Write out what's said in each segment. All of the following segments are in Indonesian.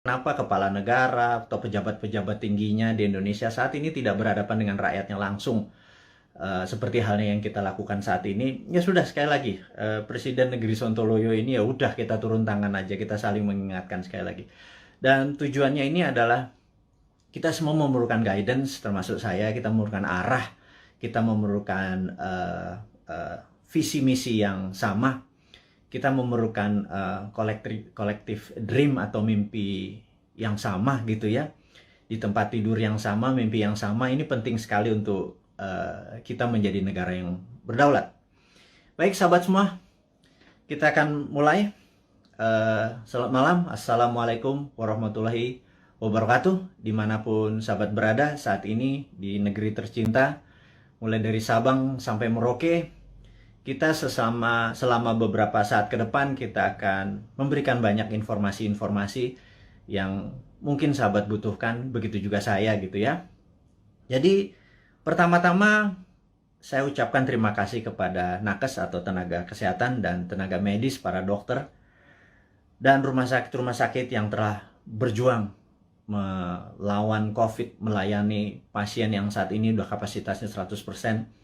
Kenapa kepala negara atau pejabat-pejabat tingginya di Indonesia saat ini tidak berhadapan dengan rakyatnya langsung, seperti halnya yang kita lakukan saat ini? Ya sudah, sekali lagi, Presiden Negeri Sontoloyo ini ya udah, kita turun tangan aja, kita saling mengingatkan sekali lagi. Dan tujuannya ini adalah kita semua memerlukan guidance, termasuk saya. Kita memerlukan arah, kita memerlukan visi misi yang sama. Kita memerlukan kolektif dream atau mimpi yang sama gitu ya, di tempat tidur yang sama, mimpi yang sama. Ini penting sekali untuk kita menjadi negara yang berdaulat. Baik sahabat semua, kita akan mulai. Selamat malam, assalamualaikum warahmatullahi wabarakatuh, dimanapun sahabat berada saat ini di negeri tercinta, mulai dari Sabang sampai Merauke. Kita selama beberapa saat ke depan kita akan memberikan banyak informasi-informasi yang mungkin sahabat butuhkan, begitu juga saya gitu ya. Jadi pertama-tama saya ucapkan terima kasih kepada nakes atau tenaga kesehatan dan tenaga medis, para dokter dan rumah sakit yang telah berjuang melawan COVID, melayani pasien yang saat ini udah kapasitasnya 100%.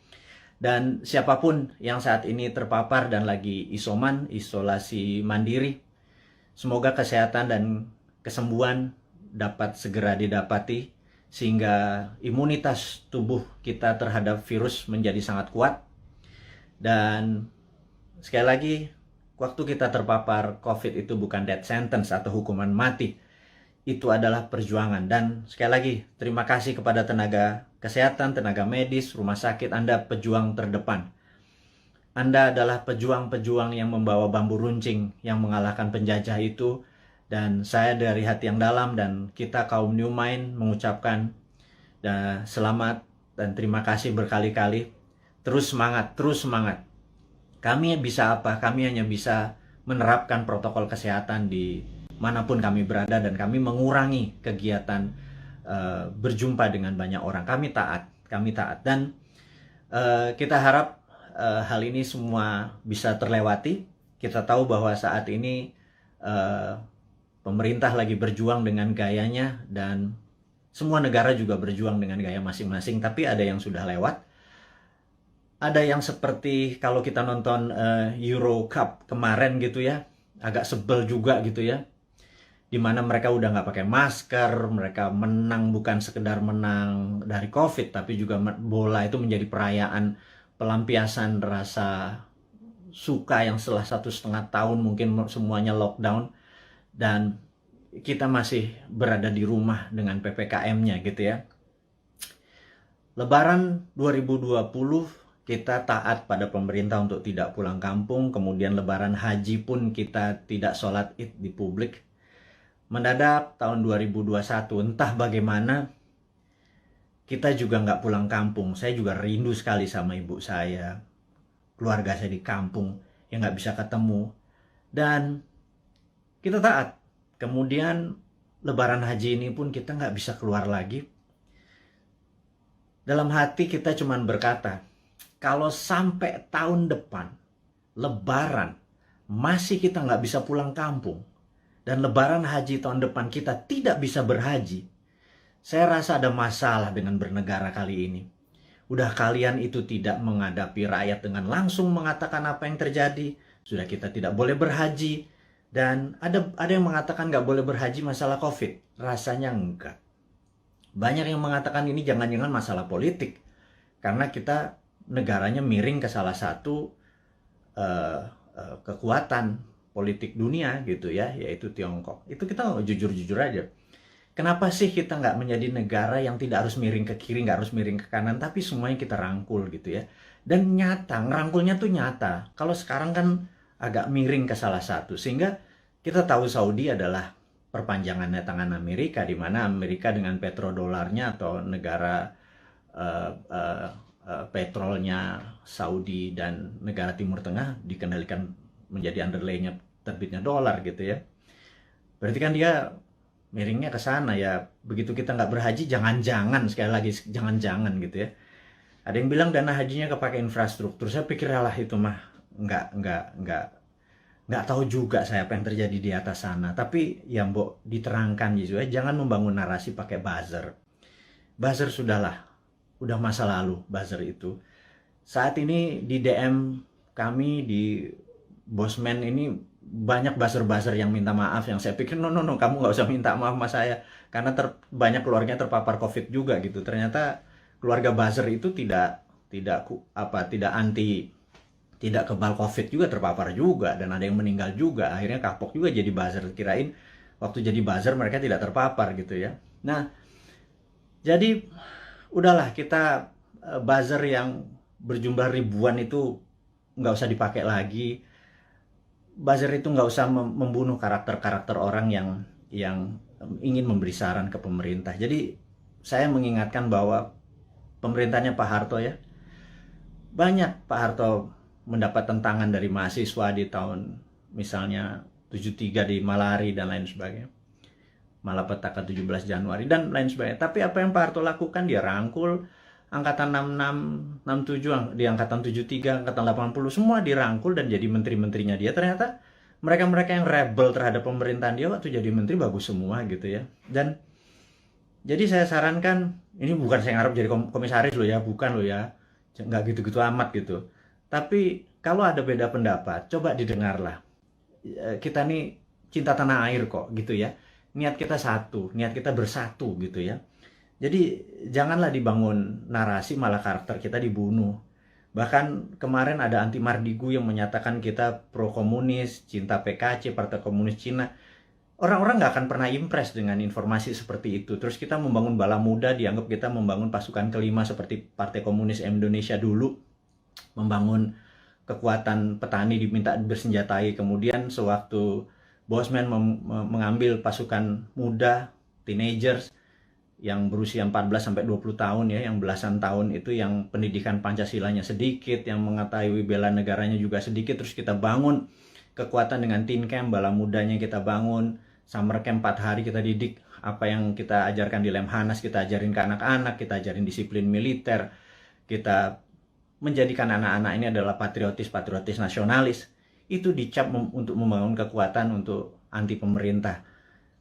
Dan siapapun yang saat ini terpapar dan lagi isolasi mandiri, semoga kesehatan dan kesembuhan dapat segera didapati, sehingga imunitas tubuh kita terhadap virus menjadi sangat kuat. Dan sekali lagi, waktu kita terpapar COVID itu bukan death sentence atau hukuman mati. Itu adalah perjuangan. Dan sekali lagi, terima kasih kepada tenaga kesehatan, tenaga medis, rumah sakit. Anda pejuang terdepan. Anda adalah pejuang-pejuang yang membawa bambu runcing yang mengalahkan penjajah itu. Dan saya dari hati yang dalam dan kita kaum New Mind mengucapkan selamat dan terima kasih berkali-kali. Terus semangat, terus semangat. Kami bisa apa? Kami hanya bisa menerapkan protokol kesehatan di manapun kami berada, dan kami mengurangi kegiatan berjumpa dengan banyak orang. Kami taat, dan kita harap hal ini semua bisa terlewati. Kita tahu bahwa saat ini pemerintah lagi berjuang dengan gayanya, dan semua negara juga berjuang dengan gaya masing-masing, tapi ada yang sudah lewat. Ada yang seperti kalau kita nonton Euro Cup kemarin gitu ya, agak sebel juga gitu ya, dimana mereka udah nggak pakai masker, mereka menang bukan sekedar menang dari COVID, tapi juga bola itu menjadi perayaan pelampiasan rasa suka yang setelah 1,5 tahun mungkin semuanya lockdown, dan kita masih berada di rumah dengan PPKM-nya gitu ya. Lebaran 2020 kita taat pada pemerintah untuk tidak pulang kampung, kemudian Lebaran Haji pun kita tidak sholat Id di publik. Mendadak tahun 2021, entah bagaimana, kita juga nggak pulang kampung. Saya juga rindu sekali sama ibu saya, keluarga saya di kampung yang nggak bisa ketemu. Dan kita taat. Kemudian Lebaran Haji ini pun kita nggak bisa keluar lagi. Dalam hati kita cuman berkata, kalau sampai tahun depan Lebaran masih kita nggak bisa pulang kampung, dan Lebaran Haji tahun depan kita tidak bisa berhaji, saya rasa ada masalah dengan bernegara kali ini. Udah kalian itu tidak menghadapi rakyat dengan langsung mengatakan apa yang terjadi. Sudah kita tidak boleh berhaji. Dan ada yang mengatakan nggak boleh berhaji masalah COVID. Rasanya enggak. Banyak yang mengatakan ini jangan-jangan masalah politik. Karena kita negaranya miring ke salah satu kekuatan politik dunia gitu ya, yaitu Tiongkok. Itu kita jujur-jujur aja. Kenapa sih kita nggak menjadi negara yang tidak harus miring ke kiri, nggak harus miring ke kanan, tapi semuanya kita rangkul gitu ya. Dan nyata, ngerangkulnya tuh nyata. Kalau sekarang kan agak miring ke salah satu, sehingga kita tahu Saudi adalah perpanjangannya tangan Amerika, di mana Amerika dengan petrodolarnya atau negara petrolnya Saudi dan negara Timur Tengah dikendalikan menjadi underlay-nya terbitnya dolar gitu ya. Berarti kan dia miringnya ke sana ya. Begitu kita nggak berhaji, jangan-jangan, sekali lagi jangan-jangan gitu ya. Ada yang bilang dana hajinya kepake infrastruktur. Saya pikir lah itu mah nggak nggak tahu juga saya apa yang terjadi di atas sana. Tapi ya mbok diterangkan gitu ya, jangan membangun narasi pakai buzzer. Buzzer sudahlah, udah masa lalu buzzer itu. Saat ini di DM kami di Bosman ini banyak buzzer-buzzer yang minta maaf, yang saya pikir no, kamu nggak usah minta maaf sama saya karena banyak keluarganya terpapar COVID juga gitu. Ternyata keluarga buzzer itu tidak anti, tidak kebal COVID juga, terpapar juga, dan ada yang meninggal juga. Akhirnya kapok juga jadi buzzer, kirain waktu jadi buzzer mereka tidak terpapar gitu ya. Nah, jadi udahlah, kita buzzer yang berjumlah ribuan itu nggak usah dipakai lagi. Buzzer itu nggak usah membunuh karakter-karakter orang yang ingin memberi saran ke pemerintah. Jadi saya mengingatkan bahwa pemerintahnya Pak Harto ya, banyak Pak Harto mendapat tentangan dari mahasiswa di tahun misalnya 73 di Malari dan lain sebagainya, Malapetaka 17 Januari dan lain sebagainya. Tapi apa yang Pak Harto lakukan, dia rangkul angkatan 66, 67, di angkatan 73, angkatan 80, semua dirangkul dan jadi menteri-menterinya dia. Ternyata mereka-mereka yang rebel terhadap pemerintahan dia waktu jadi menteri bagus semua gitu ya. Dan jadi saya sarankan, ini bukan saya ngarep jadi komisaris loh ya, bukan loh ya, nggak gitu-gitu amat gitu. Tapi kalau ada beda pendapat, coba didengarlah. Kita nih cinta tanah air kok gitu ya. Niat kita satu, niat kita bersatu gitu ya. Jadi janganlah dibangun narasi malah karakter kita dibunuh. Bahkan kemarin ada Anti Mardigu yang menyatakan kita pro komunis, cinta PKC, Partai Komunis Cina. Orang-orang nggak akan pernah impress dengan informasi seperti itu. Terus kita membangun bala muda, dianggap kita membangun pasukan kelima seperti Partai Komunis Indonesia dulu. Membangun kekuatan petani diminta bersenjatai. Kemudian sewaktu Bosman mengambil pasukan muda, teenagers, yang berusia 14 sampai 20 tahun ya, yang belasan tahun itu yang pendidikan Pancasilanya sedikit, yang mengetahui bela negaranya juga sedikit, terus kita bangun kekuatan dengan teen camp, bala mudanya kita bangun, summer camp 4 hari kita didik apa yang kita ajarkan di Lemhanas, kita ajarin ke anak-anak, kita ajarin disiplin militer, kita menjadikan anak-anak ini adalah patriotis nasionalis. Itu dicap untuk membangun kekuatan untuk anti pemerintah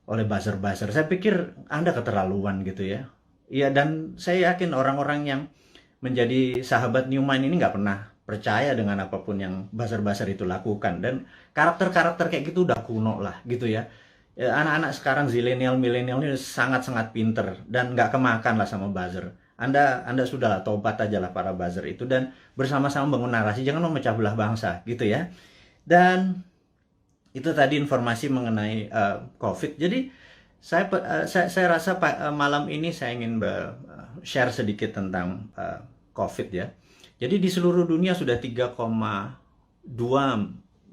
oleh buzzer-buzzer. Saya pikir Anda keterlaluan gitu ya. Iya, dan saya yakin orang-orang yang menjadi sahabat Newman ini nggak pernah percaya dengan apapun yang buzzer-buzzer itu lakukan. Dan karakter-karakter kayak gitu udah kuno lah gitu ya. Anak-anak sekarang zilenial, milenial ini sangat-sangat pinter dan nggak kemakan lah sama buzzer. Anda sudahlah tobat aja lah para buzzer itu dan bersama-sama bangun narasi, jangan memecah belah bangsa gitu ya. Dan itu tadi informasi mengenai COVID. Jadi saya rasa malam ini saya ingin share sedikit tentang COVID ya. Jadi di seluruh dunia sudah 3,2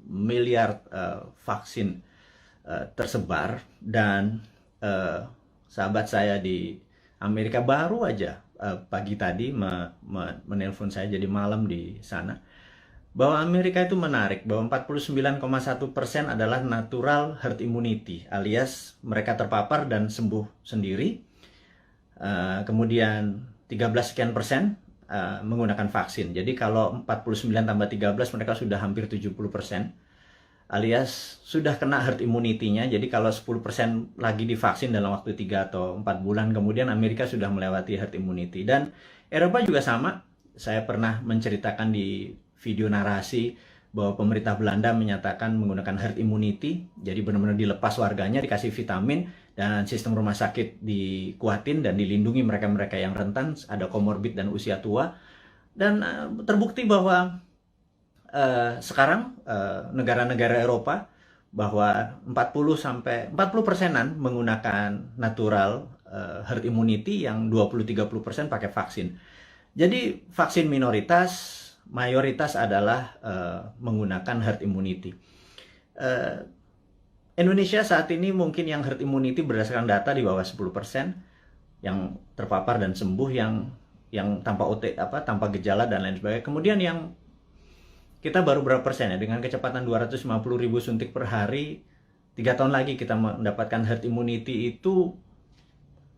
miliar vaksin tersebar, dan sahabat saya di Amerika baru aja pagi tadi menelpon saya, jadi malam di sana, bahwa Amerika itu menarik, bahwa 49,1% adalah natural herd immunity, alias mereka terpapar dan sembuh sendiri. Kemudian 13 sekian persen menggunakan vaksin. Jadi kalau 49 tambah 13 mereka sudah hampir 70%, alias sudah kena herd immunity-nya. Jadi kalau 10% lagi divaksin dalam waktu 3 atau 4 bulan, kemudian Amerika sudah melewati herd immunity. Dan Eropa juga sama. Saya pernah menceritakan di video narasi bahwa pemerintah Belanda menyatakan menggunakan herd immunity, jadi benar-benar dilepas warganya, dikasih vitamin, dan sistem rumah sakit dikuatin dan dilindungi mereka-mereka yang rentan, ada komorbid dan usia tua. Dan terbukti bahwa sekarang negara-negara Eropa bahwa 40% menggunakan natural herd immunity, yang 20-30% pakai vaksin. Jadi vaksin minoritas, mayoritas adalah menggunakan herd immunity. Indonesia saat ini mungkin yang herd immunity berdasarkan data di bawah 10% yang terpapar dan sembuh, yang tanpa gejala dan lain sebagainya. Kemudian yang kita baru berapa persen ya, dengan kecepatan 250.000 suntik per hari, 3 tahun lagi kita mendapatkan herd immunity itu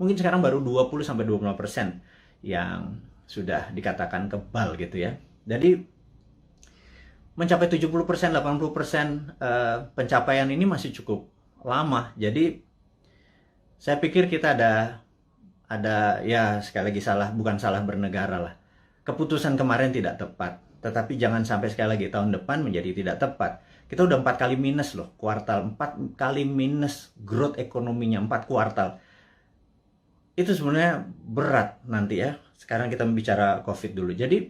mungkin sekarang baru 20-25% yang sudah dikatakan kebal gitu ya. Jadi mencapai 70%, 80% pencapaian ini masih cukup lama. Jadi saya pikir kita ada ya sekali lagi bukan salah bernegara lah. Keputusan kemarin tidak tepat, tetapi jangan sampai sekali lagi tahun depan menjadi tidak tepat. Kita udah 4 kali minus loh, kuartal 4 kali minus growth ekonominya 4 kuartal. Itu sebenarnya berat nanti ya. Sekarang kita bicara COVID dulu. Jadi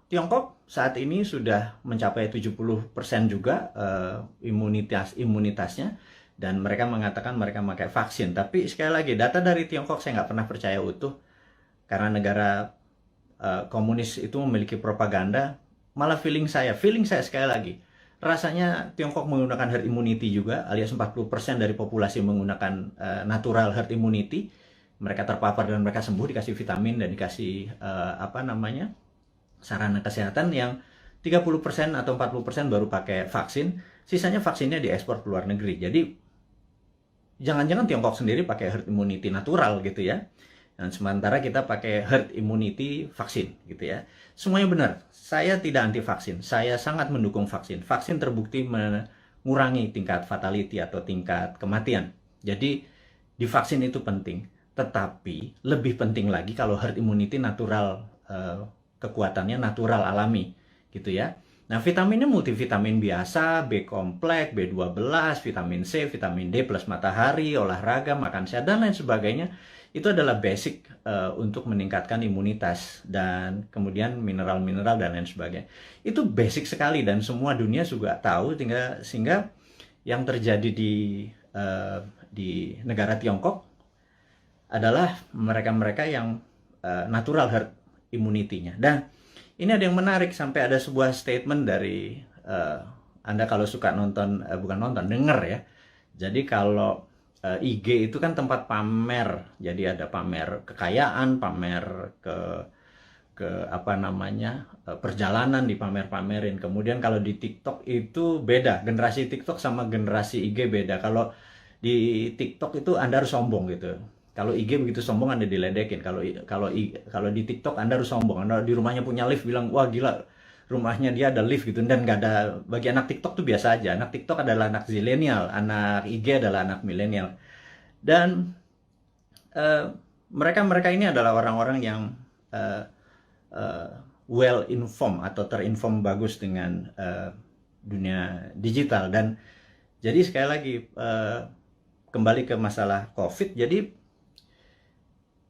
Tiongkok saat ini sudah mencapai 70% juga imunitasnya, dan mereka mengatakan mereka pakai vaksin. Tapi sekali lagi, data dari Tiongkok saya nggak pernah percaya utuh, karena negara komunis itu memiliki propaganda. Malah feeling saya sekali lagi, rasanya Tiongkok menggunakan herd immunity juga, alias 40% dari populasi menggunakan natural herd immunity. Mereka terpapar dan mereka sembuh, dikasih vitamin dan dikasih sarana kesehatan. Yang 30% atau 40% baru pakai vaksin, sisanya vaksinnya diekspor ke luar negeri. Jadi jangan-jangan Tiongkok sendiri pakai herd immunity natural gitu ya, dan sementara kita pakai herd immunity vaksin gitu ya. Semuanya benar. Saya tidak anti vaksin, saya sangat mendukung vaksin. Vaksin terbukti mengurangi tingkat fatality atau tingkat kematian. Jadi divaksin itu penting, tetapi lebih penting lagi kalau herd immunity natural, kekuatannya natural alami gitu ya. Nah, vitaminnya multivitamin biasa, B kompleks, B12, vitamin C, vitamin D plus matahari, olahraga, makan sehat dan lain sebagainya. Itu adalah basic untuk meningkatkan imunitas, dan kemudian mineral-mineral dan lain sebagainya. Itu basic sekali dan semua dunia juga tahu, sehingga yang terjadi di negara Tiongkok adalah mereka-mereka yang natural herd immunity-nya. Dan ini ada yang menarik, sampai ada sebuah statement dari Anda kalau suka nonton, denger ya. Jadi kalau IG itu kan tempat pamer, jadi ada pamer kekayaan, pamer perjalanan dipamer-pamerin. Kemudian kalau di TikTok itu beda, generasi TikTok sama generasi IG beda. Kalau di TikTok itu Anda harus sombong gitu. Kalau IG begitu sombong Anda diledekin. Kalau di TikTok Anda harus sombong. Anda di rumahnya punya lift, bilang wah gila, rumahnya dia ada lift gitu. Dan nggak ada, bagi anak TikTok tuh biasa aja. Anak TikTok adalah anak zilenial, anak IG adalah anak milenial. Dan mereka ini adalah orang-orang yang well informed atau terinform bagus dengan dunia digital. Dan jadi sekali lagi kembali ke masalah COVID. Jadi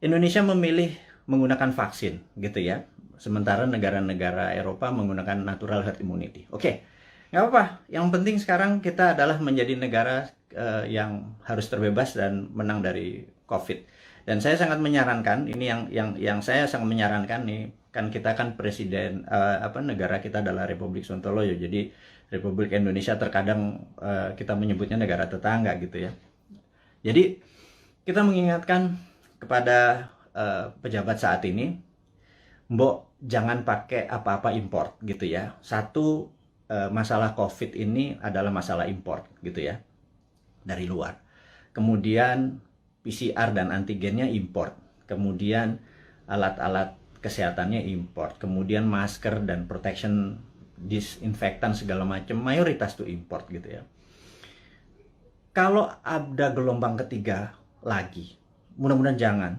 Indonesia memilih menggunakan vaksin gitu ya, sementara negara-negara Eropa menggunakan natural herd immunity. Oke, nggak apa-apa. Yang penting sekarang kita adalah menjadi negara yang harus terbebas dan menang dari COVID. Dan saya sangat menyarankan, ini yang saya sangat menyarankan nih, kan kita kan presiden, negara kita adalah Republik Sontoloyo. Jadi Republik Indonesia terkadang kita menyebutnya negara tetangga gitu ya. Jadi kita mengingatkan kepada pejabat saat ini, mbok jangan pakai apa-apa import gitu ya. Satu, masalah COVID ini adalah masalah import gitu ya, dari luar. Kemudian PCR dan antigennya import. Kemudian alat-alat kesehatannya import. Kemudian masker dan protection, disinfektan segala macam, mayoritas tuh import gitu ya. Kalau ada gelombang ketiga lagi, mudah-mudahan jangan.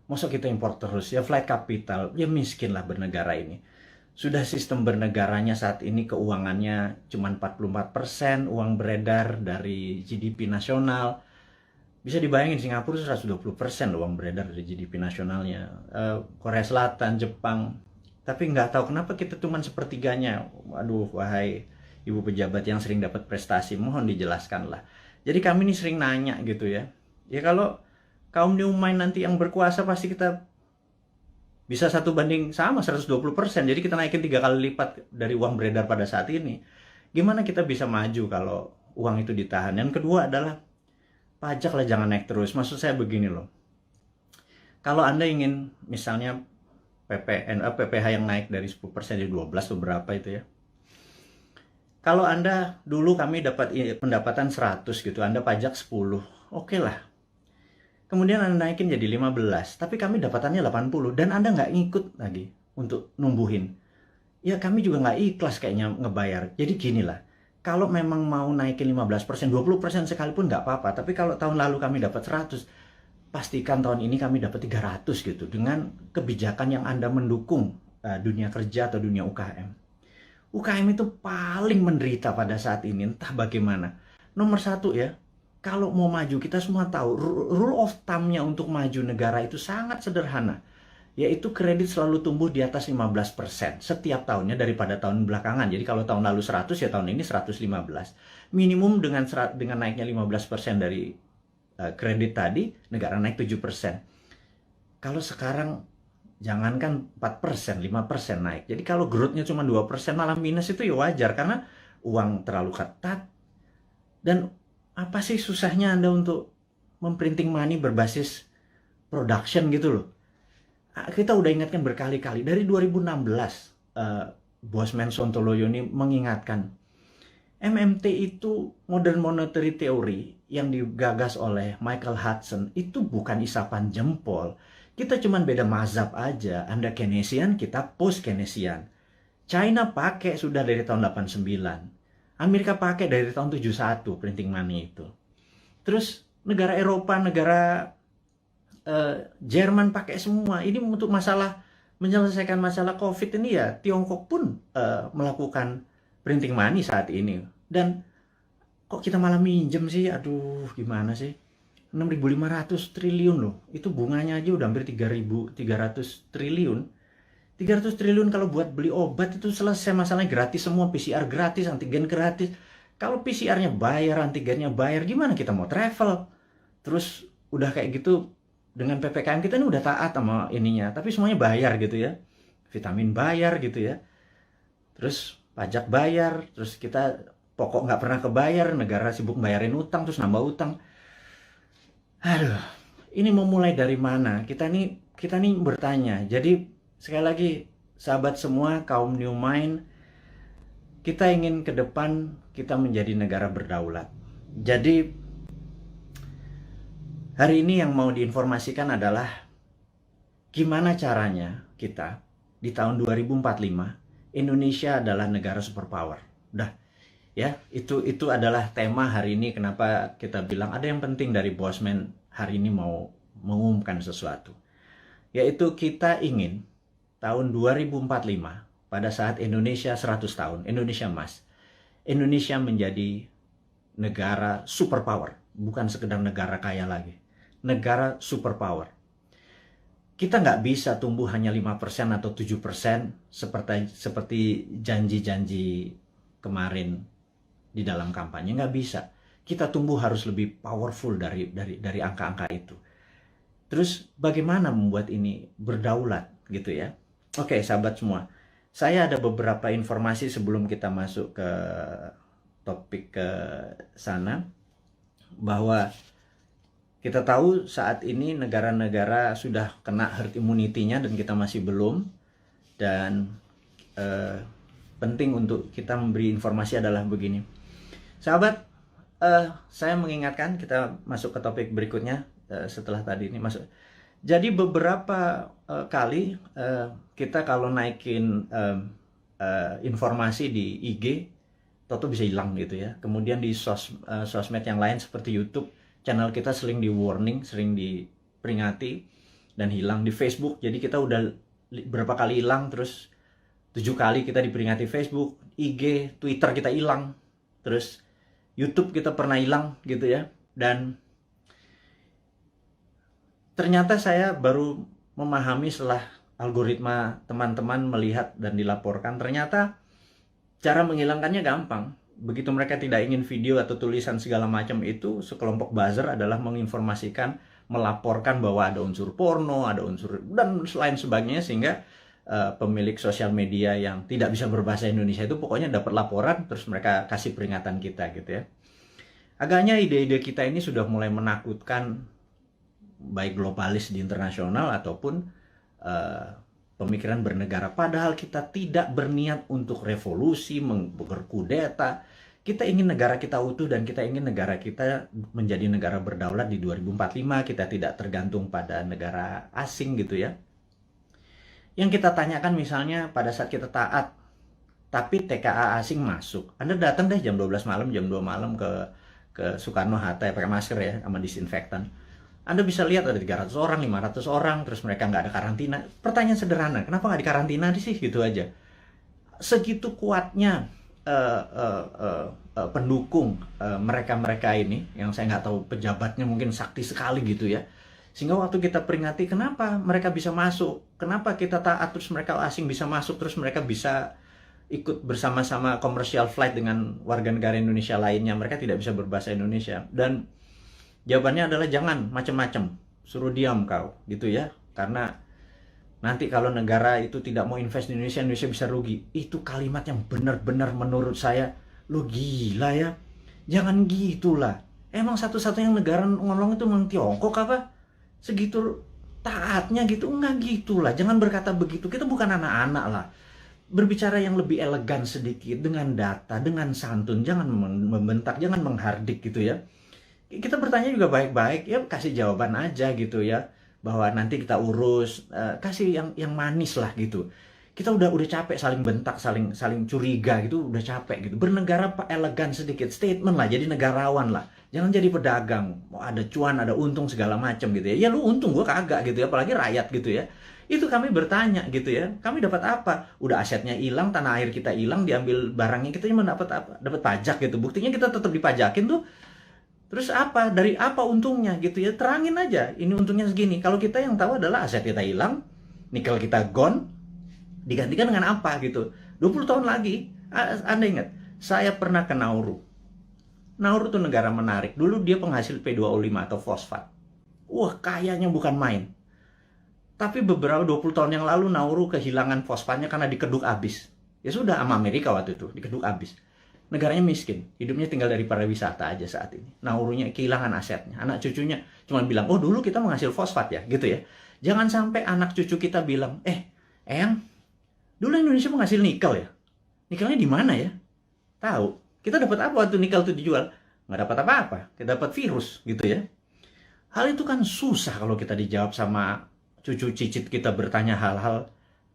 Masa kita impor terus ya, flight capital, ya miskin lah bernegara ini. Sudah sistem bernegaranya saat ini keuangannya cuma 44% uang beredar dari GDP nasional. Bisa dibayangin Singapura 120% uang beredar dari GDP nasionalnya. Korea Selatan, Jepang. Tapi nggak tahu kenapa kita cuma sepertiganya. Waduh, wahai ibu pejabat yang sering dapat prestasi, mohon dijelaskan lah. Jadi kami ini sering nanya gitu ya. Ya kalau kaum New Mind nanti yang berkuasa, pasti kita bisa 1:120. Jadi kita naikin 3 kali lipat dari uang beredar pada saat ini. Gimana kita bisa maju kalau uang itu ditahan? Yang kedua adalah pajak lah jangan naik terus. Maksud saya begini loh. Kalau Anda ingin misalnya PPH yang naik dari 10% jadi 12 atau berapa itu ya. Kalau Anda dulu kami dapat pendapatan 100 gitu, Anda pajak 10. Oke lah. Kemudian Anda naikin jadi 15, tapi kami dapatannya 80 dan Anda nggak ngikut lagi untuk numbuhin. ya kami juga nggak ikhlas kayaknya ngebayar. Jadi gini lah, kalau memang mau naikin 15%, 20% sekalipun nggak apa-apa. Tapi kalau tahun lalu kami dapat 100, pastikan tahun ini kami dapat 300 gitu. Dengan kebijakan yang Anda mendukung dunia kerja atau dunia UKM. UKM itu paling menderita pada saat ini, entah bagaimana. Nomor satu ya, kalau mau maju, kita semua tahu, rule of thumb-nya untuk maju negara itu sangat sederhana. Yaitu kredit selalu tumbuh di atas 15% setiap tahunnya daripada tahun belakangan. Jadi kalau tahun lalu 100, ya tahun ini 115. Minimum dengan naiknya 15% dari kredit tadi, negara naik 7%. Kalau sekarang jangankan 4%, 5% naik. Jadi kalau growth-nya cuma 2%, malah minus, itu ya wajar karena uang terlalu ketat. Dan apa sih susahnya Anda untuk memprinting money berbasis production gitu loh. Kita udah ingatkan berkali-kali. Dari 2016, Bosman Sontoloyo ini mengingatkan, MMT itu Modern Monetary Theory yang digagas oleh Michael Hudson itu bukan isapan jempol. Kita cuman beda mazhab aja. Anda Keynesian, kita post-Keynesian. China pakai sudah dari tahun 89. Amerika pakai dari tahun 71 printing money itu. Terus negara Eropa, negara Jerman pakai semua. Ini untuk menyelesaikan masalah COVID ini ya, Tiongkok pun melakukan printing money saat ini. Dan kok kita malah minjem sih? Aduh, gimana sih? 6.500 triliun loh. Itu bunganya aja udah hampir 3.300 triliun. 300 triliun kalau buat beli obat itu selesai masalahnya, gratis semua, PCR gratis, antigen gratis. Kalau PCR-nya bayar, antigennya bayar, gimana kita mau travel? Terus udah kayak gitu, dengan PPKM kita ini udah taat sama ininya, tapi semuanya bayar gitu ya. Vitamin bayar gitu ya. Terus pajak bayar, terus kita pokok nggak pernah kebayar, negara sibuk bayarin utang, terus nambah utang. Aduh, ini mau mulai dari mana? Kita nih bertanya. Jadi sekali lagi, sahabat semua, kaum New Mind, kita ingin ke depan kita menjadi negara berdaulat. Jadi hari ini yang mau diinformasikan adalah gimana caranya kita di tahun 2045 Indonesia adalah negara superpower. Udah ya, itu adalah tema hari ini. Kenapa kita bilang ada yang penting dari Bosman hari ini mau mengumumkan sesuatu. Yaitu kita ingin tahun 2045 pada saat Indonesia 100 tahun, Indonesia Emas, Indonesia menjadi negara superpower, bukan sekedar negara kaya lagi. Negara superpower. Kita nggak bisa tumbuh hanya 5% atau 7% seperti janji-janji kemarin di dalam kampanye. Nggak bisa. Kita tumbuh harus lebih powerful dari angka-angka itu. Terus bagaimana membuat ini berdaulat gitu ya? Oke, sahabat semua. Saya ada beberapa informasi sebelum kita masuk ke topik ke sana, bahwa kita tahu saat ini negara-negara sudah kena herd immunity-nya dan kita masih belum. Dan penting untuk kita memberi informasi adalah begini. Sahabat, saya mengingatkan kita masuk ke topik berikutnya setelah tadi ini masuk. Jadi beberapa kali kita kalau naikin informasi di IG, toto bisa hilang gitu ya. Kemudian di sosmed yang lain seperti YouTube, channel kita sering di warning, sering diperingati dan hilang. Di Facebook, jadi kita udah berapa kali hilang, terus 7 kali kita diperingati Facebook, IG, Twitter kita hilang, terus YouTube kita pernah hilang gitu ya. Dan ternyata saya baru memahami setelah algoritma teman-teman melihat dan dilaporkan, ternyata cara menghilangkannya gampang. Begitu mereka tidak ingin video atau tulisan segala macam itu, sekelompok buzzer adalah menginformasikan, melaporkan bahwa ada unsur porno, ada unsur dan lain sebagainya, sehingga pemilik sosial media yang tidak bisa berbahasa Indonesia itu pokoknya dapat laporan, terus mereka kasih peringatan kita gitu ya. Agaknya ide-ide kita ini sudah mulai menakutkan baik globalis di internasional ataupun pemikiran bernegara. Padahal kita tidak berniat untuk revolusi, berkudeta. Kita ingin negara kita utuh dan kita ingin negara kita menjadi negara berdaulat di 2045. Kita tidak tergantung pada negara asing gitu ya. Yang kita tanyakan misalnya pada saat kita taat tapi TKA asing masuk. Anda datang deh jam 12 malam, jam 2 malam ke Soekarno-Hatta ya, pakai masker ya, sama disinfektan. Anda bisa lihat ada 300 orang, 500 orang, terus mereka nggak ada karantina. Pertanyaan sederhana, kenapa nggak dikarantina sih? Gitu aja. Segitu kuatnya pendukung mereka-mereka ini, yang saya nggak tahu pejabatnya mungkin sakti sekali gitu ya. Sehingga waktu kita peringati kenapa mereka bisa masuk, kenapa kita taat terus mereka asing bisa masuk, terus mereka bisa ikut bersama-sama commercial flight dengan warga negara Indonesia lainnya, mereka tidak bisa berbahasa Indonesia. Dan jawabannya adalah jangan macam-macam, suruh diam kau gitu ya, karena nanti kalau negara itu tidak mau invest di Indonesia, Indonesia bisa rugi. Itu kalimat yang benar-benar menurut saya, lo gila ya, jangan gitulah. Emang satu-satunya negara ngolong itu memang Tiongkok apa? Segitu taatnya gitu? Enggak gitulah, jangan berkata begitu, kita bukan anak-anak lah. Berbicara yang lebih elegan sedikit, dengan data, dengan santun, jangan membentak, jangan menghardik gitu ya. Kita bertanya juga baik-baik, ya kasih jawaban aja gitu ya, bahwa nanti kita urus, kasih yang manis lah gitu. Kita udah capek saling bentak, saling curiga gitu, udah capek gitu. Bernegara elegan sedikit, statement lah, jadi negarawan lah. Jangan jadi pedagang, mau ada cuan, ada untung segala macam gitu ya. Ya lu untung, gua kagak gitu ya, apalagi rakyat gitu ya. Itu kami bertanya gitu ya, kami dapat apa? Udah asetnya hilang, tanah air kita hilang, diambil barangnya, kita cuma dapat apa? Dapat pajak gitu. Buktinya kita tetap dipajakin tuh. Terus apa? Dari apa untungnya gitu ya? Terangin aja, ini untungnya segini. Kalau kita yang tahu adalah aset kita hilang, nikel kita gone, digantikan dengan apa gitu. 20 tahun lagi, Anda ingat, saya pernah ke Nauru. Nauru itu negara menarik. Dulu dia penghasil P2O5 atau fosfat. Wah, kayanya bukan main. Tapi beberapa 20 tahun yang lalu Nauru kehilangan fosfatnya karena dikeduk habis. Ya sudah, sama Amerika waktu itu, dikeduk habis. Negaranya miskin, hidupnya tinggal dari pariwisata aja saat ini. Naurunya kehilangan asetnya. Anak cucunya cuma bilang, oh dulu kita menghasil fosfat ya, gitu ya. Jangan sampai anak cucu kita bilang, Eyang, dulu Indonesia menghasil nikel ya? Nikelnya di mana ya? Tahu. Kita dapat apa waktu nikel itu dijual? Nggak dapat apa-apa. Kita dapat virus gitu ya. Hal itu kan susah kalau kita dijawab sama cucu cicit kita bertanya hal-hal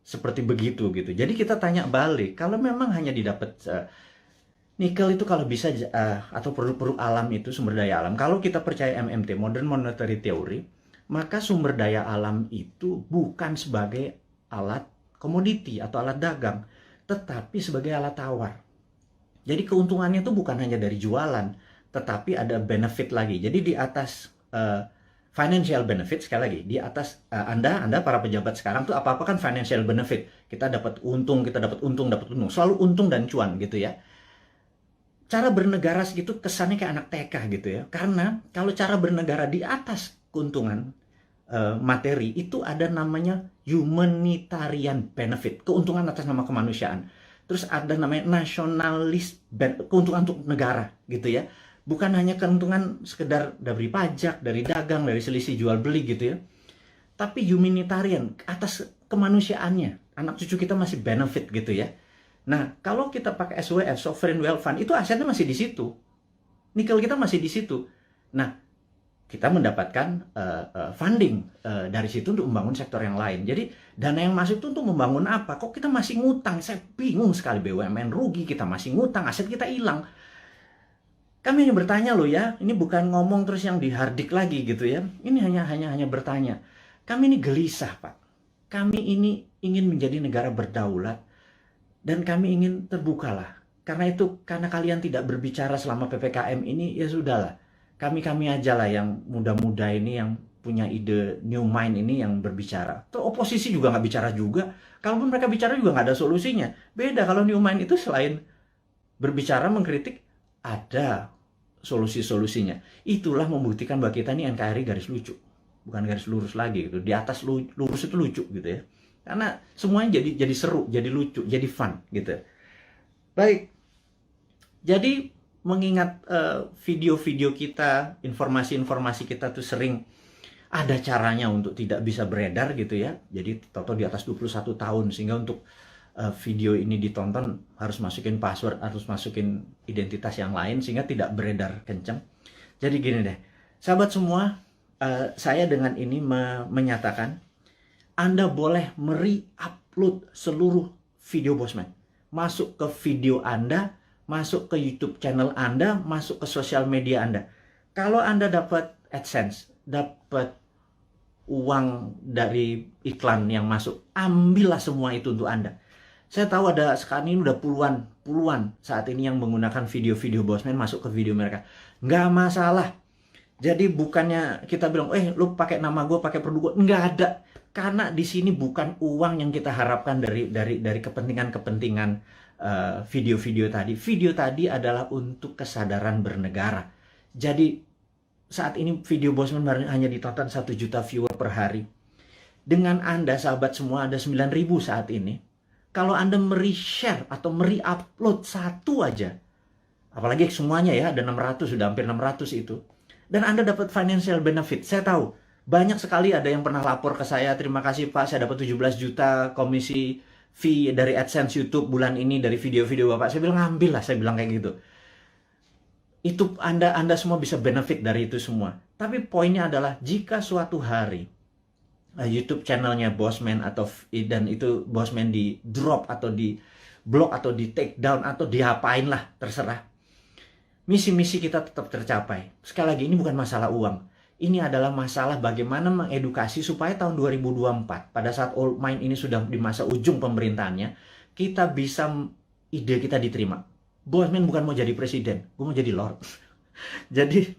seperti begitu gitu. Jadi kita tanya balik. Kalau memang hanya didapat nikel itu kalau bisa atau produk-produk alam itu sumber daya alam. Kalau kita percaya MMT, Modern Monetary Theory, maka sumber daya alam itu bukan sebagai alat komoditi atau alat dagang, tetapi sebagai alat tawar. Jadi keuntungannya itu bukan hanya dari jualan, tetapi ada benefit lagi. Jadi di atas financial benefit, sekali lagi, di atas Anda para pejabat sekarang tuh apa-apa kan financial benefit. Kita dapat untung, dapat untung. Selalu untung dan cuan gitu ya. Cara bernegara segitu kesannya kayak anak TK gitu ya. Karena kalau cara bernegara di atas keuntungan materi itu ada namanya humanitarian benefit, keuntungan atas nama kemanusiaan. Terus ada namanya nasionalis, keuntungan untuk negara gitu ya. Bukan hanya keuntungan sekedar dari pajak, dari dagang, dari selisih jual beli gitu ya. Tapi humanitarian atas kemanusiaannya. Anak cucu kita masih benefit gitu ya. Nah, kalau kita pakai SWF, Sovereign Wealth Fund, itu asetnya masih di situ. Nikel kita masih di situ. Nah, kita mendapatkan funding dari situ untuk membangun sektor yang lain. Jadi dana yang masuk itu untuk membangun apa? Kok kita masih ngutang? Saya bingung sekali, BUMN rugi, kita masih ngutang, aset kita hilang. Kami hanya bertanya loh ya, ini bukan ngomong terus yang dihardik lagi gitu ya. Ini hanya bertanya. Kami ini gelisah, Pak. Kami ini ingin menjadi negara berdaulat dan kami ingin terbukalah. Karena itu, karena kalian tidak berbicara selama PPKM ini, ya sudahlah. Kami aja lah yang muda-muda ini yang punya ide new mind ini yang berbicara. Terus oposisi juga nggak bicara juga. Kalaupun mereka bicara juga nggak ada solusinya. Beda kalau new mind itu selain berbicara, mengkritik, ada solusi-solusinya. Itulah membuktikan bahwa kita ini NKRI garis lucu. Bukan garis lurus lagi gitu. Di atas lurus itu lucu gitu ya. Karena semuanya jadi seru, jadi lucu, jadi fun gitu. Baik. Jadi mengingat video-video kita, informasi-informasi kita tuh sering ada caranya untuk tidak bisa beredar gitu ya. Jadi toto di atas 21 tahun sehingga untuk video ini ditonton harus masukin password, harus masukin identitas yang lain sehingga tidak beredar kenceng. Jadi gini deh, sahabat semua, saya dengan ini menyatakan Anda boleh upload seluruh video Bosman. masuk ke video Anda, masuk ke YouTube channel Anda, masuk ke sosial media Anda. Kalau Anda dapat AdSense, dapat uang dari iklan yang masuk, ambillah semua itu untuk Anda. Saya tahu ada sekarang ini udah puluhan saat ini yang menggunakan video-video Bosman masuk ke video mereka. Nggak masalah. Jadi bukannya kita bilang, lu pakai nama gue, pakai produk gue. Nggak ada. Karena di sini bukan uang yang kita harapkan dari kepentingan-kepentingan video-video tadi. Video tadi adalah untuk kesadaran bernegara. Jadi saat ini video Bosman hanya ditonton 1 juta viewer per hari. Dengan Anda, sahabat semua, ada 9.000 saat ini. Kalau Anda share atau upload satu aja, apalagi semuanya ya, ada 600, sudah hampir 600 itu. Dan Anda dapat financial benefit. Saya tahu, banyak sekali ada yang pernah lapor ke saya, terima kasih Pak, saya dapat 17 juta komisi fee dari AdSense YouTube bulan ini, dari video-video Bapak. Saya bilang, ambil lah, saya bilang kayak gitu. Itu Anda semua bisa benefit dari itu semua. Tapi poinnya adalah, jika suatu hari YouTube channelnya Bosman dan itu Bosman di drop atau di block atau di take down atau diapain lah, terserah. Misi-misi kita tetap tercapai. Sekali lagi, ini bukan masalah uang. Ini adalah masalah bagaimana mengedukasi supaya tahun 2024, pada saat Old Mind ini sudah di masa ujung pemerintahannya, kita bisa, ide kita diterima. Bosman bukan mau jadi presiden, gue mau jadi Lord. Jadi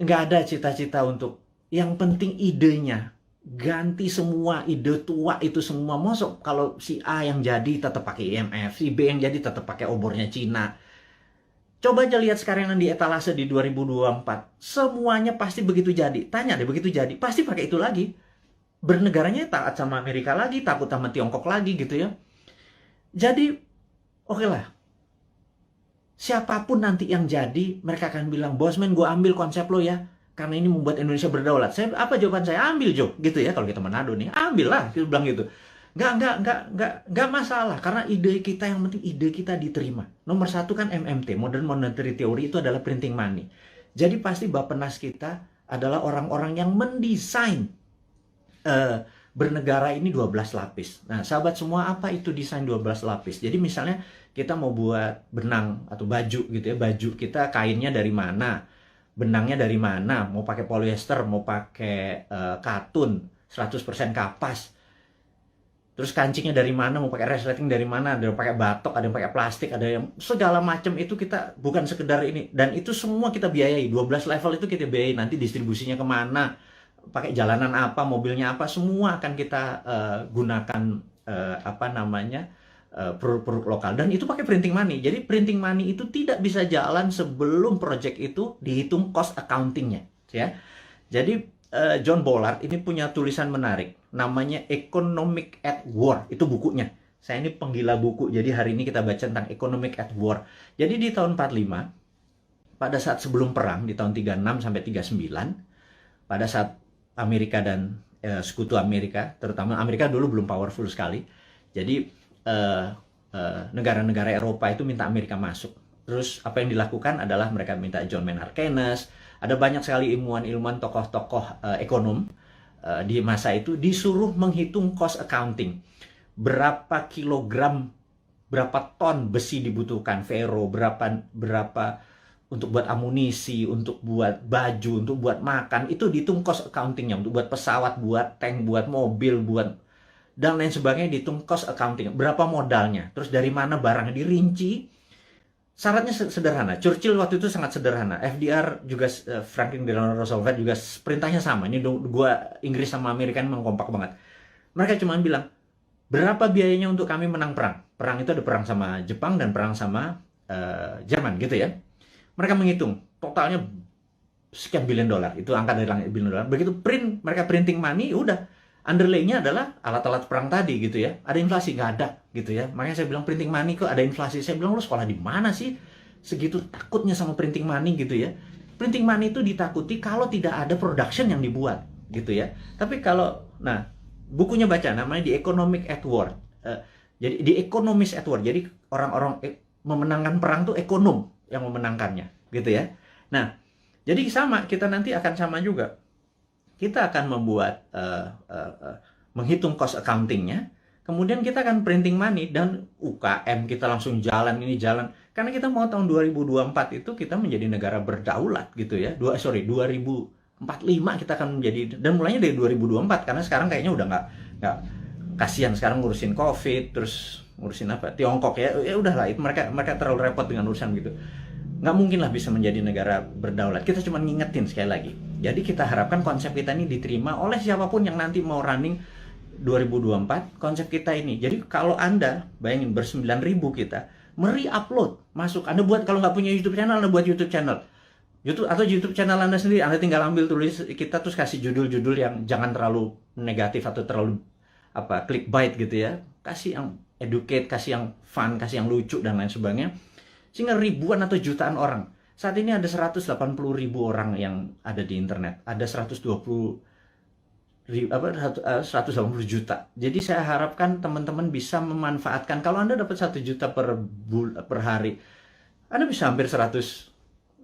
nggak ada cita-cita untuk, yang penting idenya. Ganti semua ide tua itu semua. Masuk kalau si A yang jadi tetap pakai IMF, si B yang jadi tetap pakai obornya Cina. Coba aja lihat sekarang yang di etalase di 2024. Semuanya pasti begitu jadi. Tanya deh, begitu jadi, pasti pakai itu lagi. Bernegaranya taat sama Amerika lagi, takut sama Tiongkok lagi gitu ya. Jadi, oke lah. Siapapun nanti yang jadi, mereka akan bilang, Bosman, gue ambil konsep lo ya. Karena ini membuat Indonesia berdaulat. Apa jawaban saya? Ambil, Jo. Gitu ya, kalau kita Manado nih. Ambil lah, kita bilang gitu. Nggak masalah. Karena ide kita, yang penting ide kita diterima. Nomor 1 kan MMT, Modern Monetary Theory, itu adalah printing money. Jadi pasti Bappenas kita adalah orang-orang yang mendesain bernegara ini 12 lapis. Nah, sahabat semua, apa itu desain 12 lapis? Jadi misalnya kita mau buat benang atau baju gitu ya. Baju kita kainnya dari mana? Benangnya dari mana, mau pakai polyester, mau pakai katun, 100% kapas. Terus kancingnya dari mana, mau pakai resleting dari mana, ada yang pakai batok, ada yang pakai plastik, ada yang segala macam itu kita bukan sekedar ini. Dan itu semua kita biayai, 12 level itu kita biayai, nanti distribusinya kemana, pakai jalanan apa, mobilnya apa, semua akan kita gunakan produk-produk lokal. Dan itu pakai printing money. Jadi printing money itu tidak bisa jalan sebelum project itu dihitung cost accountingnya, ya. Jadi John Bollard ini punya tulisan menarik, namanya Economic at War. Itu bukunya. Saya ini penggila buku, jadi hari ini kita baca tentang Economic at War. Jadi di tahun 45, pada saat sebelum perang, di tahun 36 sampai 39, pada saat Amerika dan sekutu Amerika, terutama Amerika dulu belum powerful sekali. Jadi negara-negara Eropa itu minta Amerika masuk. Terus apa yang dilakukan adalah mereka minta John Maynard Keynes, ada banyak sekali ilmuwan-ilmuwan, tokoh-tokoh ekonom di masa itu disuruh menghitung cost accounting. Berapa kilogram, berapa ton besi dibutuhkan, ferro, berapa untuk buat amunisi, untuk buat baju, untuk buat makan, itu dihitung cost accountingnya, untuk buat pesawat, buat tank, buat mobil, buat dan lain sebagainya, dihitung cost accounting. Berapa modalnya, terus dari mana barangnya, dirinci. Syaratnya sederhana. Churchill waktu itu sangat sederhana. FDR juga, Franklin Delano Roosevelt juga perintahnya sama. Ini dua Inggris sama Amerika memang kompak banget. Mereka cuma bilang, berapa biayanya untuk kami menang perang? Perang itu ada perang sama Jepang dan perang sama Jerman gitu ya. Mereka menghitung totalnya sekian billion dolar. Itu angka dari langit, billion dolar. Begitu mereka printing money, udah. Underlay-nya adalah alat-alat perang tadi gitu ya. Ada inflasi? Nggak ada gitu ya. Makanya saya bilang printing money kok ada inflasi. Saya bilang, lu sekolah di mana sih? Segitu takutnya sama printing money gitu ya. Printing money itu ditakuti kalau tidak ada production yang dibuat gitu ya. Tapi kalau, nah, bukunya baca, namanya The Economic at War. Jadi The Economist at War. Jadi orang-orang memenangkan perang tuh ekonom yang memenangkannya gitu ya. Nah, jadi sama, kita nanti akan sama juga. Kita akan membuat menghitung cost accountingnya. Kemudian kita akan printing money dan UKM kita langsung jalan ini jalan. Karena kita mau tahun 2024 itu kita menjadi negara berdaulat gitu ya. 2045 kita akan menjadi, dan mulainya dari 2024 karena sekarang kayaknya udah nggak kasihan sekarang ngurusin COVID, terus ngurusin apa Tiongkok ya udahlah, itu mereka terlalu repot dengan urusan gitu. Nggak mungkin lah bisa menjadi negara berdaulat. Kita cuma ngingetin sekali lagi. Jadi kita harapkan konsep kita ini diterima oleh siapapun yang nanti mau running 2024, konsep kita ini. Jadi kalau Anda bayangin ber-9.000 kita upload masuk, Anda buat, kalau nggak punya YouTube channel, Anda buat YouTube channel atau YouTube channel Anda sendiri. Anda tinggal ambil tulis kita, terus kasih judul-judul yang jangan terlalu negatif atau terlalu clickbait gitu ya. Kasih yang educate, kasih yang fun, kasih yang lucu dan lain sebagainya. Sehingga ribuan atau jutaan orang. Saat ini ada 180.000 orang yang ada di internet. Ada 180 juta. Jadi saya harapkan teman-teman bisa memanfaatkan. Kalau Anda dapat 1 juta per hari, Anda bisa hampir 100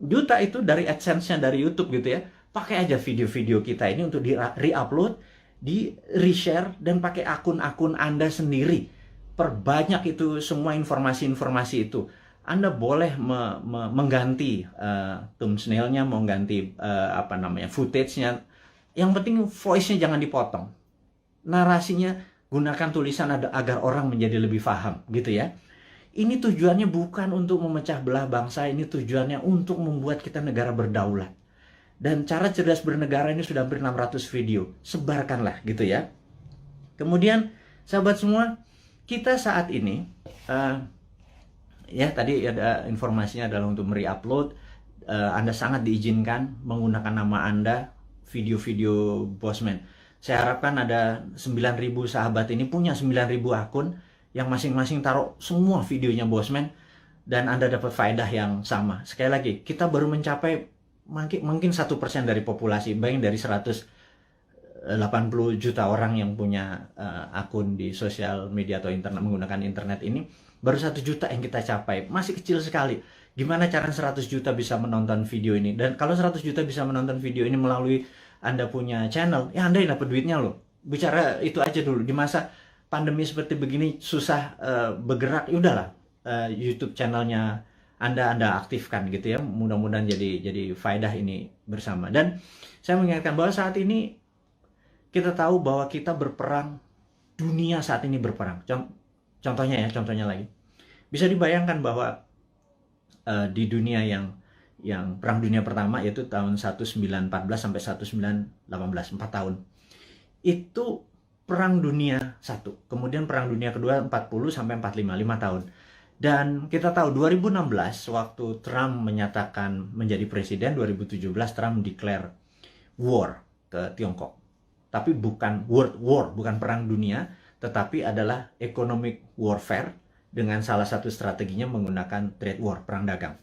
juta itu dari AdSense-nya dari YouTube gitu ya. Pakai aja video-video kita ini untuk di re-upload, di reshare, dan pakai akun-akun Anda sendiri. Perbanyak itu semua informasi-informasi itu. Anda boleh mengganti thumbnail-nya, mengganti footage-nya. Yang penting voice-nya jangan dipotong. Narasinya gunakan tulisan agar orang menjadi lebih paham gitu ya. Ini tujuannya bukan untuk memecah belah bangsa, ini tujuannya untuk membuat kita negara berdaulat. Dan cara cerdas bernegara ini sudah hampir 600 video. Sebarkanlah gitu ya. Kemudian sahabat semua, kita saat ini ya tadi ada informasinya adalah untuk re-upload. Anda sangat diizinkan menggunakan nama Anda video-video Bosman. Saya harapkan ada 9.000 sahabat ini punya 9.000 akun yang masing-masing taruh semua videonya Bosman, dan Anda dapat faedah yang sama. Sekali lagi, kita baru mencapai mungkin 1% dari populasi. Bayangin dari 180 juta orang yang punya akun di sosial media atau internet, menggunakan internet ini, baru 1 juta yang kita capai. Masih kecil sekali. Gimana cara 100 juta bisa menonton video ini? Dan kalau 100 juta bisa menonton video ini melalui Anda punya channel, ya Anda yang dapat duitnya loh. Bicara itu aja dulu. Di masa pandemi seperti begini, susah bergerak, ya udahlah. YouTube channelnya Anda aktifkan gitu ya. Mudah-mudahan jadi faedah ini bersama. Dan saya mengingatkan bahwa saat ini kita tahu bahwa kita berperang, dunia saat ini berperang. Contohnya lagi. Bisa dibayangkan bahwa di dunia yang Perang Dunia Pertama, yaitu tahun 1914 sampai 1918, 4 tahun. Itu Perang Dunia 1. Kemudian Perang Dunia Kedua 40 sampai 45, 5 tahun. Dan kita tahu 2016 waktu Trump menyatakan menjadi presiden, 2017 Trump declare war ke Tiongkok. Tapi bukan world war, bukan perang dunia, tetapi adalah economic warfare dengan salah satu strateginya menggunakan trade war, perang dagang.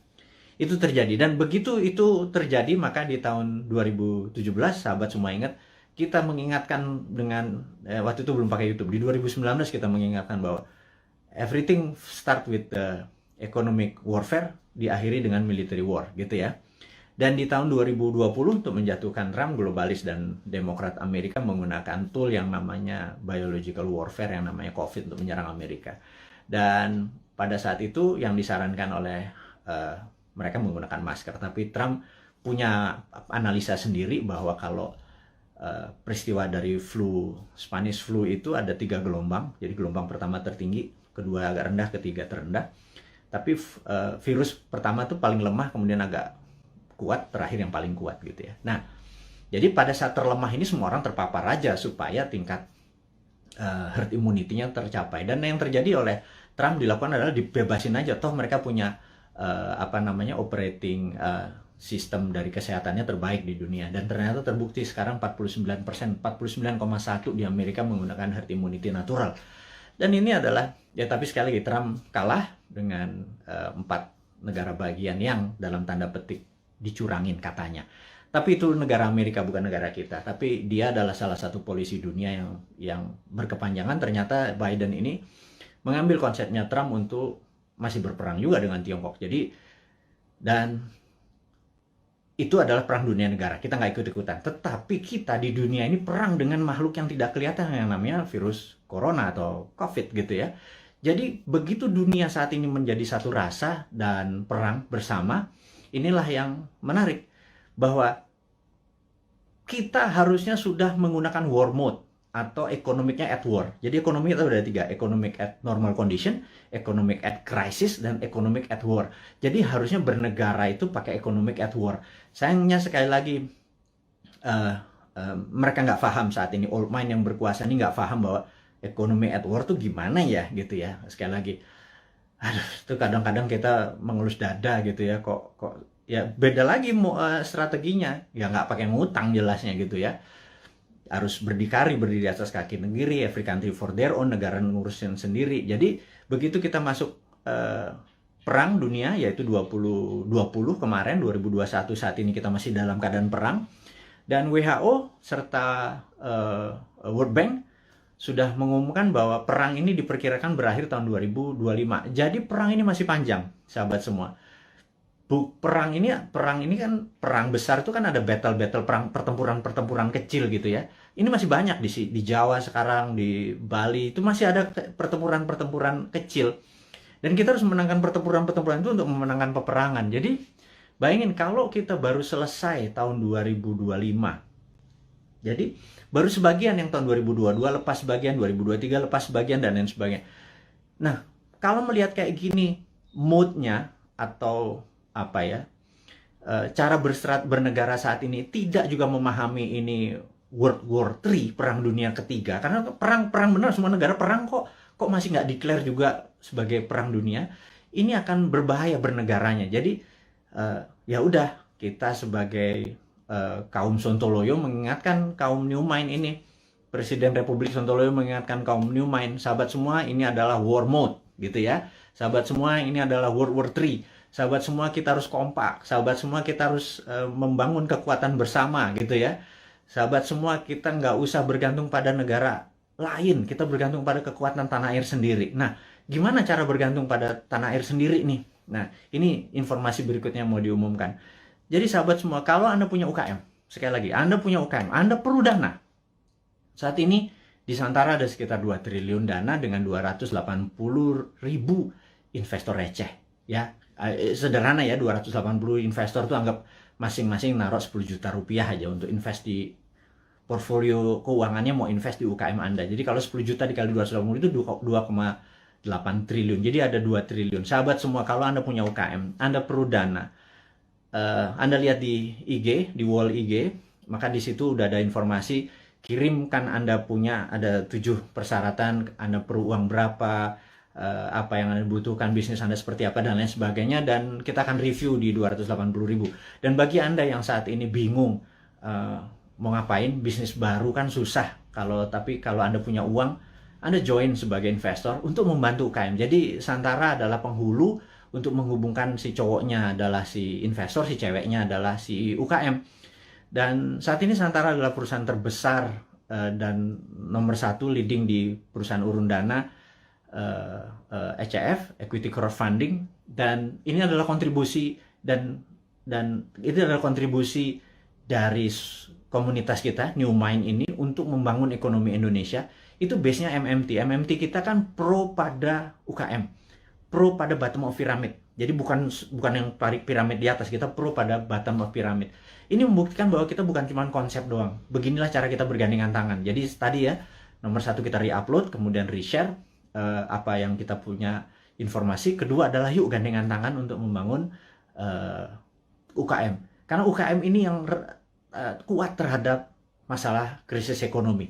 Itu terjadi, dan begitu itu terjadi maka di tahun 2017 sahabat semua ingat, kita mengingatkan dengan waktu itu belum pakai YouTube. Di 2019 kita mengingatkan bahwa everything start with the economic warfare, diakhiri dengan military war gitu ya. Dan di tahun 2020 untuk menjatuhkan Trump, globalis dan Demokrat Amerika menggunakan tool yang namanya biological warfare, yang namanya COVID, untuk menyerang Amerika. Dan pada saat itu yang disarankan oleh mereka menggunakan masker, tapi Trump punya analisa sendiri bahwa kalau peristiwa dari Spanish flu itu ada 3 gelombang. Jadi gelombang pertama tertinggi, kedua agak rendah, ketiga terendah. Tapi virus pertama itu paling lemah, kemudian agak kuat, terakhir yang paling kuat gitu ya. Nah, jadi pada saat terlemah ini semua orang terpapar aja supaya tingkat herd immunity-nya tercapai. Dan yang terjadi oleh Trump dilakukan adalah dibebasin aja, toh mereka punya operating sistem dari kesehatannya terbaik di dunia. Dan ternyata terbukti sekarang 49%, 49,1% di Amerika menggunakan herd immunity natural. Dan ini adalah, ya tapi sekali lagi Trump kalah dengan 4 negara bagian yang dalam tanda petik dicurangin katanya. Tapi itu negara Amerika, bukan negara kita. Tapi dia adalah salah satu polisi dunia yang berkepanjangan. Ternyata Biden ini mengambil konsepnya Trump untuk masih berperang juga dengan Tiongkok. Jadi, dan itu adalah perang dunia negara. Kita nggak ikut-ikutan. Tetapi kita di dunia ini perang dengan makhluk yang tidak kelihatan yang namanya virus corona atau COVID gitu ya. Jadi begitu dunia saat ini menjadi satu rasa dan perang bersama, inilah yang menarik. Bahwa kita harusnya sudah menggunakan war mode atau ekonomiknya at war. Jadi ekonomi itu ada 3, economic at normal condition, economic at crisis, dan economic at war. Jadi harusnya bernegara itu pakai economic at war. Sayangnya sekali lagi mereka nggak paham saat ini, old mind yang berkuasa ini nggak paham bahwa ekonomi at war tuh gimana ya gitu ya. Sekali lagi, aduh, itu kadang-kadang kita mengelus dada gitu ya, kok ya beda lagi strateginya, ya nggak pakai ngutang jelasnya gitu ya. Harus berdikari, berdiri di atas kaki sendiri, every country for their own, negara ngurusin sendiri. Jadi begitu kita masuk perang dunia, yaitu 2020 kemarin, 2021 saat ini kita masih dalam keadaan perang, dan WHO serta World Bank sudah mengumumkan bahwa perang ini diperkirakan berakhir tahun 2025. Jadi perang ini masih panjang, sahabat semua. Perang ini kan perang besar itu kan ada battle perang, pertempuran kecil gitu ya. Ini masih banyak di Jawa sekarang, di Bali itu masih ada pertempuran kecil. Dan kita harus memenangkan pertempuran itu untuk memenangkan peperangan. Jadi bayangin kalau kita baru selesai tahun 2025. Jadi baru sebagian yang tahun 2022 lepas sebagian, 2023 lepas sebagian, dan lain sebagainya. Nah, kalau melihat kayak gini mood-nya atau apa ya, cara bernegara saat ini tidak juga memahami ini World War III, perang dunia ketiga, karena perang benar, semua negara perang kok masih nggak declare juga sebagai perang dunia. Ini akan berbahaya bernegaranya. Jadi ya udah, kita sebagai kaum Sontoloyo mengingatkan kaum New Mind ini, Presiden Republik Sontoloyo mengingatkan kaum New Mind, sahabat semua, ini adalah war mode gitu ya. Sahabat semua, ini adalah World War III. Sahabat semua, kita harus kompak. Sahabat semua, kita harus membangun kekuatan bersama gitu ya. Sahabat semua, kita nggak usah bergantung pada negara lain. Kita bergantung pada kekuatan tanah air sendiri. Nah, gimana cara bergantung pada tanah air sendiri nih? Nah, ini informasi berikutnya mau diumumkan. Jadi sahabat semua, kalau Anda punya UKM, sekali lagi, Anda punya UKM, Anda perlu dana. Saat ini di Santara ada sekitar 2 triliun dana dengan 280.000 investor receh ya. Sederhana ya, 280 investor tuh anggap masing-masing naruh 10 juta rupiah aja untuk invest di portfolio keuangannya, mau invest di UKM Anda. Jadi kalau 10 juta dikali 280 itu 2,8 triliun. Jadi ada 2 triliun. Sahabat semua, kalau Anda punya UKM, Anda perlu dana. Anda lihat di IG, di wall IG, maka di situ udah ada informasi, kirimkan Anda punya, ada 7 persyaratan, Anda perlu uang berapa, apa yang Anda butuhkan, bisnis Anda seperti apa, dan lain sebagainya, dan kita akan review di 280.000. Dan bagi Anda yang saat ini bingung mau ngapain, bisnis baru kan susah, tapi kalau Anda punya uang, Anda join sebagai investor untuk membantu UKM. Jadi Santara adalah penghulu untuk menghubungkan si cowoknya adalah si investor, si ceweknya adalah si UKM. Dan saat ini Santara adalah perusahaan terbesar dan nomor 1 leading di perusahaan urun dana, ECF, Equity Crowdfunding, dan ini adalah kontribusi dan itu adalah kontribusi dari komunitas kita New Mind ini untuk membangun ekonomi Indonesia. Itu base-nya MMT kita kan pro pada UKM, pro pada bottom of pyramid. Jadi bukan yang piramid di atas, kita pro pada bottom of pyramid. Ini membuktikan bahwa kita bukan cuma konsep doang. Beginilah cara kita bergandengan tangan. Jadi tadi ya, nomor 1 kita re-upload, kemudian re-share apa yang kita punya informasi. Kedua adalah yuk gandengan tangan untuk membangun UKM. Karena UKM ini yang kuat terhadap masalah krisis ekonomi.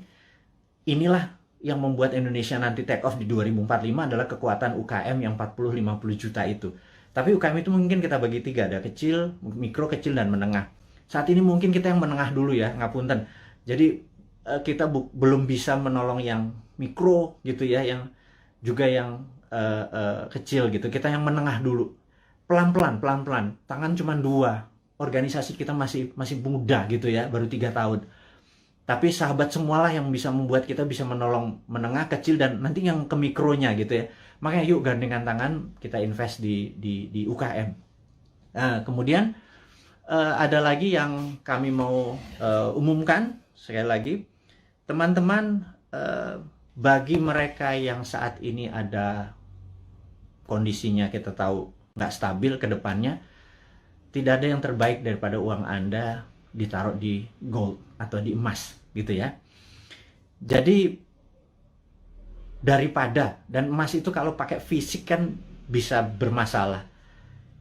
Inilah yang membuat Indonesia nanti take off di 2045 adalah kekuatan UKM yang 40-50 juta itu. Tapi UKM itu mungkin kita bagi 3, ada kecil, mikro, kecil, dan menengah. Saat ini mungkin kita yang menengah dulu ya, ngapunten. Jadi kita belum bisa menolong yang mikro gitu ya, yang juga yang kecil gitu. Kita yang menengah dulu, pelan-pelan. Tangan cuma 2. Organisasi kita masih muda gitu ya, baru 3 tahun. Tapi sahabat semualah yang bisa membuat kita bisa menolong menengah, kecil, dan nanti yang ke mikronya gitu ya. Makanya yuk gandengan tangan kita invest di UKM. Nah, kemudian ada lagi yang kami mau umumkan sekali lagi, teman-teman, bagi mereka yang saat ini ada kondisinya kita tahu nggak stabil ke depannya, tidak ada yang terbaik daripada uang Anda ditaruh di gold atau di emas gitu ya. Jadi daripada, dan emas itu kalau pakai fisik kan bisa bermasalah.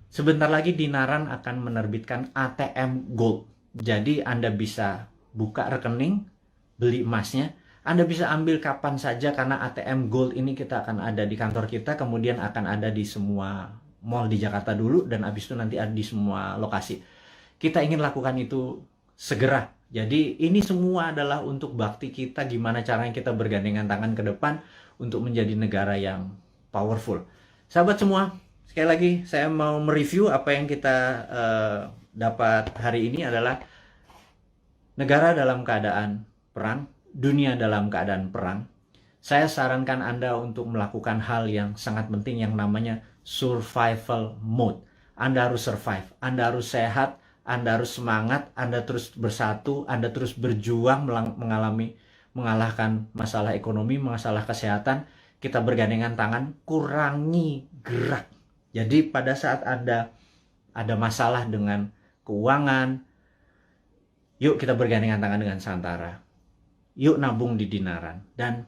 Sebentar lagi Dinaran akan menerbitkan ATM Gold. Jadi Anda bisa buka rekening, beli emasnya. Anda bisa ambil kapan saja karena ATM Gold ini kita akan ada di kantor kita, kemudian akan ada di semua mall di Jakarta dulu, dan habis itu nanti ada di semua lokasi. Kita ingin lakukan itu segera. Jadi ini semua adalah untuk bakti kita, gimana caranya kita bergandengan tangan ke depan untuk menjadi negara yang powerful. Sahabat semua, sekali lagi saya mau mereview apa yang kita dapat hari ini adalah negara dalam keadaan perang, dunia dalam keadaan perang. Saya sarankan Anda untuk melakukan hal yang sangat penting yang namanya survival mode. Anda harus survive, Anda harus sehat, Anda harus semangat, Anda terus bersatu, Anda terus berjuang mengalahkan masalah ekonomi, masalah kesehatan. Kita bergandengan tangan, kurangi gerak. Jadi pada saat Anda ada masalah dengan keuangan, yuk kita bergandengan tangan dengan Santara. Yuk nabung di Dinaran. Dan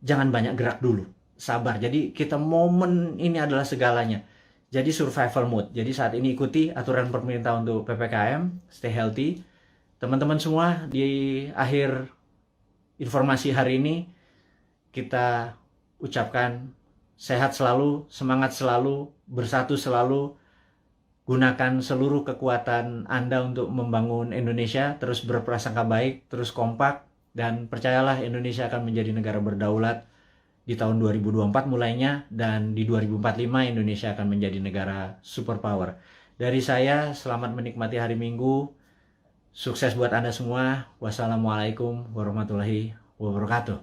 jangan banyak gerak dulu. Sabar. Jadi kita momen ini adalah segalanya. Jadi survival mode. Jadi saat ini ikuti aturan pemerintah untuk PPKM. Stay healthy. Teman-teman semua, di akhir informasi hari ini kita ucapkan sehat selalu, semangat selalu, bersatu selalu. Gunakan seluruh kekuatan Anda untuk membangun Indonesia, terus berprasangka baik, terus kompak, dan percayalah Indonesia akan menjadi negara berdaulat di tahun 2024 mulainya, dan di 2045 Indonesia akan menjadi negara superpower. Dari saya, selamat menikmati hari Minggu. Sukses buat Anda semua. Wassalamualaikum warahmatullahi wabarakatuh.